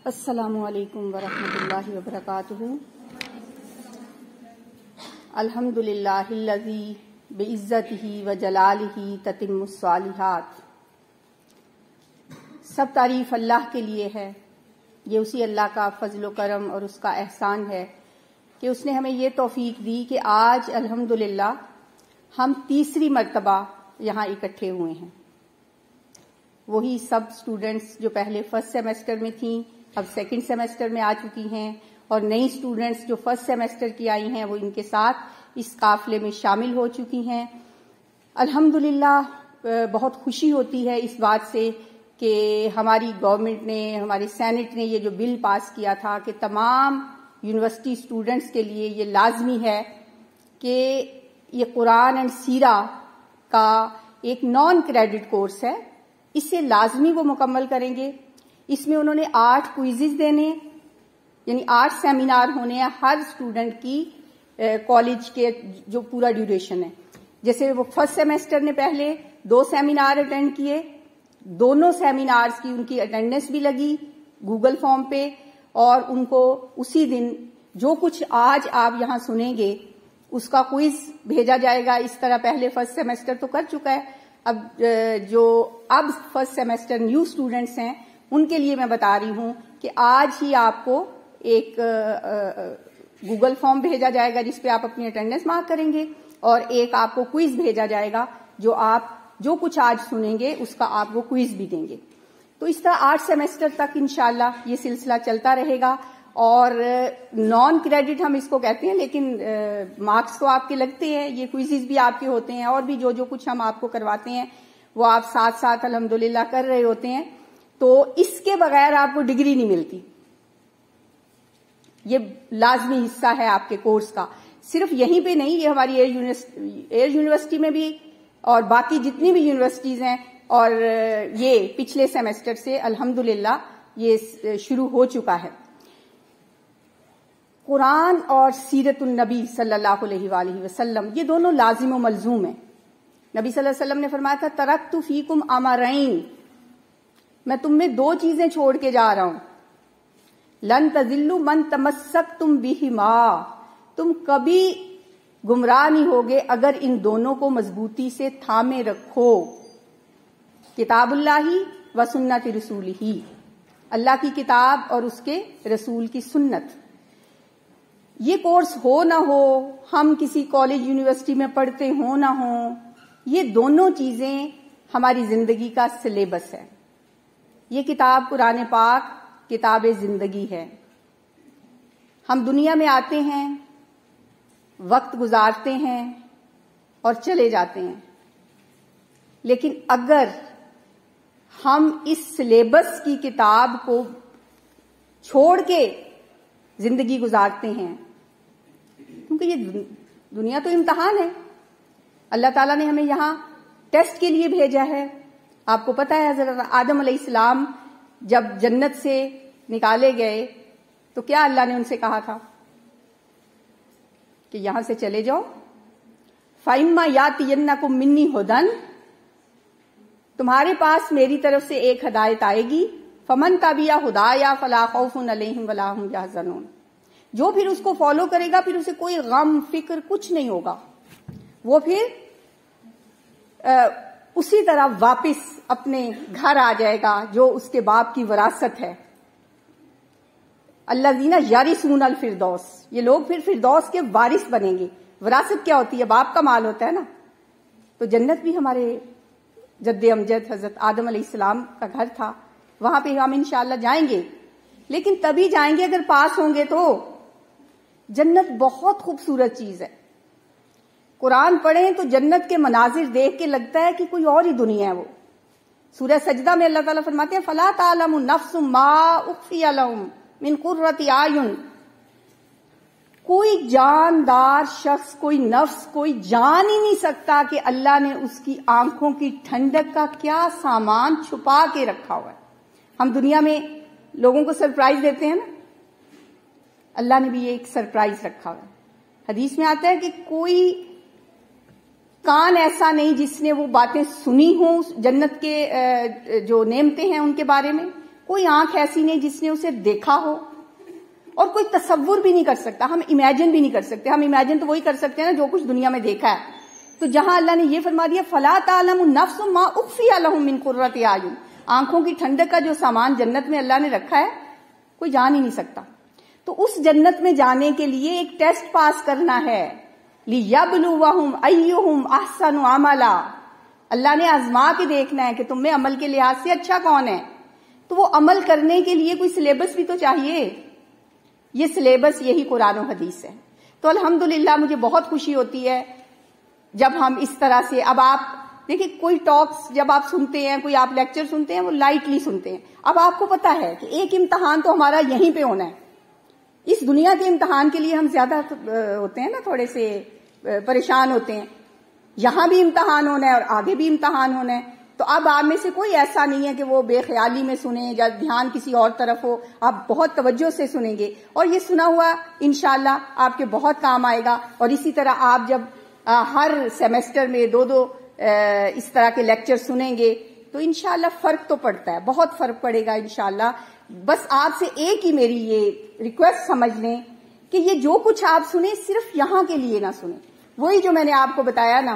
السلام علیکم ورحمۃ اللہ وبرکاتہ۔ الحمد للہ الذی بعزتہ وجلالہ تتم الصالحات۔ سب تعریف اللہ کے لیے ہے۔ یہ اسی اللہ کا فضل و کرم اور اس کا احسان ہے کہ اس نے ہمیں یہ توفیق دی کہ آج الحمدللہ ہم تیسری مرتبہ یہاں اکٹھے ہوئے ہیں۔ وہی سب سٹوڈنٹس جو پہلے فرسٹ سیمسٹر میں تھیں اب سیکنڈ سیمسٹر میں آ چکی ہیں، اور نئی سٹوڈنٹس جو فرسٹ سیمسٹر کی آئی ہیں وہ ان کے ساتھ اس قافلے میں شامل ہو چکی ہیں۔ الحمدللہ بہت خوشی ہوتی ہے اس بات سے کہ ہماری گورنمنٹ نے، ہماری سینٹ نے یہ جو بل پاس کیا تھا کہ تمام یونیورسٹی سٹوڈنٹس کے لیے یہ لازمی ہے کہ یہ قرآن اینڈ سیرہ کا ایک نان کریڈٹ کورس ہے، اسے لازمی وہ مکمل کریں گے۔ اس میں انہوں نے 8 کوئزز دینے، یعنی 8 سیمینار ہونے ہیں ہر اسٹوڈنٹ کی کالج کے جو پورا ڈیوریشن ہے۔ جیسے وہ فرسٹ سیمسٹر نے پہلے 2 سیمینار اٹینڈ کیے، دونوں سیمینارز کی ان کی اٹینڈنس بھی لگی گوگل فارم پہ، اور ان کو اسی دن جو کچھ آج آپ یہاں سنیں گے اس کا کوئز بھیجا جائے گا۔ اس طرح پہلے فرسٹ سیمسٹر تو کر چکا ہے، اب جو فرسٹ سیمسٹر نیو اسٹوڈنٹس ہیں ان کے لیے میں بتا رہی ہوں کہ آج ہی آپ کو ایک گوگل فارم بھیجا جائے گا جس پہ آپ اپنی اٹینڈنس مارک کریں گے، اور ایک آپ کو کوئز بھیجا جائے گا جو آپ جو کچھ آج سنیں گے اس کا آپ وہ کوئز بھی دیں گے۔ تو اس طرح 8 سیمسٹر تک انشاءاللہ یہ سلسلہ چلتا رہے گا، اور نان کریڈٹ ہم اس کو کہتے ہیں، لیکن مارکس تو آپ کے لگتے ہیں، یہ کوئزز بھی آپ کے ہوتے ہیں، اور بھی جو کچھ ہم آپ کو کرواتے ہیں وہ آپ ساتھ ساتھ الحمدللہ کر رہے ہوتے ہیں۔ تو اس کے بغیر آپ کو ڈگری نہیں ملتی، یہ لازمی حصہ ہے آپ کے کورس کا۔ صرف یہیں پہ نہیں، یہ ہماری ایئر یونیورسٹی میں بھی اور باقی جتنی بھی یونیورسٹیز ہیں، اور یہ پچھلے سیمسٹر سے الحمدللہ یہ شروع ہو چکا ہے۔ قرآن اور سیرت النبی صلی اللہ علیہ وآلہ وسلم یہ دونوں لازم و ملزوم ہیں۔ نبی صلی اللہ علیہ وسلم نے فرمایا تھا ترکت فیکم امرین، میں تم میں 2 چیزیں چھوڑ کے جا رہا ہوں، لن تضلوا من تمسکتم بہما، تم کبھی گمراہ نہیں ہوگے اگر ان دونوں کو مضبوطی سے تھامے رکھو، کتاب اللہ و سنت رسولہ، اللہ کی کتاب اور اس کے رسول کی سنت۔ یہ کورس ہو نہ ہو، ہم کسی کالج یونیورسٹی میں پڑھتے ہوں نہ ہوں، یہ دونوں چیزیں ہماری زندگی کا سلیبس ہے۔ یہ کتاب قرآن پاک کتاب زندگی ہے۔ ہم دنیا میں آتے ہیں، وقت گزارتے ہیں اور چلے جاتے ہیں، لیکن اگر ہم اس سلیبس کی کتاب کو چھوڑ کے زندگی گزارتے ہیں، کیونکہ یہ دنیا تو امتحان ہے، اللہ تعالیٰ نے ہمیں یہاں ٹیسٹ کے لیے بھیجا ہے۔ آپ کو پتا ہے حضرت آدم علیہ السلام جب جنت سے نکالے گئے تو کیا اللہ نے ان سے کہا تھا کہ یہاں سے چلے جاؤ، فَإِمَّا يَأْتِيَنَّكُم مِّنِّي هُدًى، تمہارے پاس میری طرف سے ایک ہدایت آئے گی، فَمَن تَبِعَ هُدَايَ فَلَا خَوْفٌ عَلَيْهِمْ وَلَا هُمْ يَحْزَنُونَ، جو پھر اس کو فالو کرے گا پھر اسے کوئی غم فکر کچھ نہیں ہوگا، وہ پھر اسی طرح واپس اپنے گھر آ جائے گا جو اس کے باپ کی وراثت ہے۔ الذین یرثون الفردوس، یہ لوگ پھر فردوس کے وارث بنیں گے۔ وراثت کیا ہوتی ہے؟ باپ کا مال ہوتا ہے نا۔ تو جنت بھی ہمارے جد امجد حضرت آدم علیہ السلام کا گھر تھا، وہاں پہ ہم انشاءاللہ جائیں گے، لیکن تبھی جائیں گے اگر پاس ہوں گے۔ تو جنت بہت خوبصورت چیز ہے، قرآن پڑھیں تو جنت کے مناظر دیکھ کے لگتا ہے کہ کوئی اور ہی دنیا ہے۔ وہ سورہ سجدہ میں اللہ تعالیٰ فرماتے ہیں فَلَا تَعْلَمُ نَفْسٌ مَا أُخْفِيَ لَهُم مِّن قُرَّةِ أَعْيُنٍ، کوئی جاندار شخص، کوئی نفس، کوئی جان ہی نہیں سکتا کہ اللہ نے اس کی آنکھوں کی ٹھنڈک کا کیا سامان چھپا کے رکھا ہوا ہے۔ ہم دنیا میں لوگوں کو سرپرائز دیتے ہیں نا، اللہ نے بھی یہ ایک سرپرائز رکھا ہوا ہے۔ حدیث میں آتا ہے کہ کوئی کان ایسا نہیں جس نے وہ باتیں سنی ہوں جنت کے جو نعمتیں ہیں ان کے بارے میں، کوئی آنکھ ایسی نہیں جس نے اسے دیکھا ہو، اور کوئی تصور بھی نہیں کر سکتا، ہم امیجن بھی نہیں کر سکتے. ہم امیجن تو وہی کر سکتے ہیں نا جو کچھ دنیا میں دیکھا ہے. تو جہاں اللہ نے یہ فرما دیا فَلَا تَعْلَمُ نَفْسٌ مَا أُخْفِيَ لَهُم مِّن قُرَّةِ أَعْيُنٍ، آنکھوں کی ٹھنڈک کا جو سامان جنت میں اللہ نے رکھا ہے کوئی جان ہی نہیں سکتا. تو اس جنت میں جانے کے لیے ایک ٹیسٹ پاس کرنا ہے. لِيَبْلُوَهُمْ أَيُّهُمْ أَحْسَنُ عَمَلًا، اللہ نے آزما کے دیکھنا ہے کہ تم میں عمل کے لحاظ سے اچھا کون ہے. تو وہ عمل کرنے کے لیے کوئی سلیبس بھی تو چاہیے. یہ سلیبس یہی قرآن و حدیث ہے. تو الحمدللہ مجھے بہت خوشی ہوتی ہے جب ہم اس طرح سے، اب آپ دیکھیں کوئی ٹاکس جب آپ سنتے ہیں، کوئی آپ لیکچر سنتے ہیں، وہ لائٹلی سنتے ہیں. اب آپ کو پتا ہے کہ ایک امتحان تو ہمارا یہیں پہ ہونا ہے. اس دنیا کے امتحان کے لیے ہم زیادہ ہوتے ہیں نا، تھوڑے سے پریشان ہوتے ہیں. یہاں بھی امتحان ہونا ہے اور آگے بھی امتحان ہونا ہے. تو اب آپ میں سے کوئی ایسا نہیں ہے کہ وہ بے خیالی میں سنیں یا دھیان کسی اور طرف ہو. آپ بہت توجہ سے سنیں گے اور یہ سنا ہوا انشاءاللہ آپ کے بہت کام آئے گا. اور اسی طرح آپ جب ہر سیمسٹر میں دو اس طرح کے لیکچر سنیں گے تو انشاءاللہ فرق تو پڑتا ہے، بہت فرق پڑے گا انشاءاللہ. بس آپ سے ایک ہی میری یہ ریکویسٹ سمجھ لیں کہ یہ جو کچھ آپ سنیں صرف یہاں کے لیے نہ سنیں. وہی جو میں نے آپ کو بتایا نا،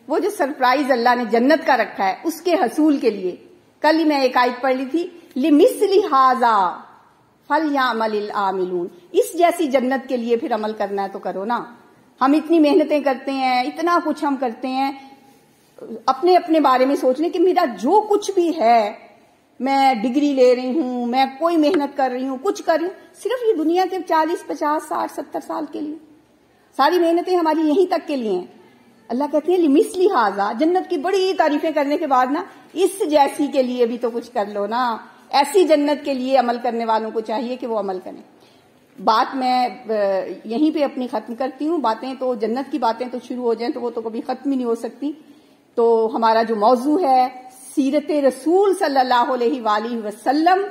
وہ جو سرپرائز اللہ نے جنت کا رکھا ہے اس کے حصول کے لیے. کل ہی میں ایک آیت پڑھ لی تھی، لِمِثْلِ هَٰذَا فَلْيَعْمَلِ الْعَامِلُونَ، اس جیسی جنت کے لیے پھر عمل کرنا ہے تو کرو نا. ہم اتنی محنتیں کرتے ہیں، اتنا کچھ ہم کرتے ہیں، اپنے اپنے بارے میں سوچنے کہ میرا جو کچھ بھی ہے، میں ڈگری لے رہی ہوں، میں کوئی محنت کر رہی ہوں، کچھ کر رہی ہوں، صرف یہ دنیا کے 40 50 60 70 سال کے لیے. ساری محنتیں ہماری یہیں تک کے لیے ہیں. اللہ کہتے ہیں لِمِثْلِ هَٰذَا، جنت کی بڑی تعریفیں کرنے کے بعد نا اس جیسی کے لیے بھی تو کچھ کر لو نا. ایسی جنت کے لیے عمل کرنے والوں کو چاہیے کہ وہ عمل کریں. بات میں یہیں پہ اپنی ختم کرتی ہوں. باتیں تو جنت کی باتیں تو شروع ہو جائیں تو وہ تو کبھی ختم ہی نہیں ہو سکتی. تو ہمارا جو موضوع ہے سیرت رسول صلی اللہ علیہ وآلہ وسلم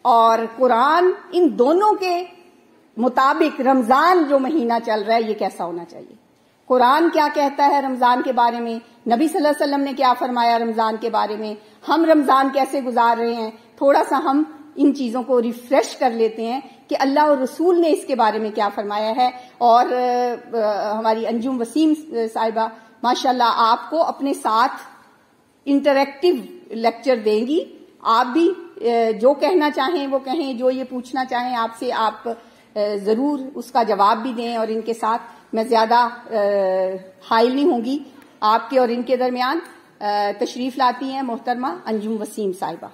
اور قرآن، ان دونوں کے مطابق رمضان جو مہینہ چل رہا ہے یہ کیسا ہونا چاہیے. قرآن کیا کہتا ہے رمضان کے بارے میں، نبی صلی اللہ علیہ وسلم نے کیا فرمایا رمضان کے بارے میں، ہم رمضان کیسے گزار رہے ہیں. تھوڑا سا ہم ان چیزوں کو ریفریش کر لیتے ہیں کہ اللہ اور رسول نے اس کے بارے میں کیا فرمایا ہے. اور ہماری انجم وسیم صاحبہ ماشاءاللہ آپ کو اپنے ساتھ انٹریکٹیو لیکچر دیں گی. آپ بھی جو کہنا چاہیں وہ کہیں، جو یہ پوچھنا چاہیں آپ سے آپ ضرور اس کا جواب بھی دیں. اور ان کے ساتھ میں زیادہ حائل نہیں ہوں گی. آپ کے اور ان کے درمیان تشریف لاتی ہیں محترمہ انجم وسیم صاحبہ.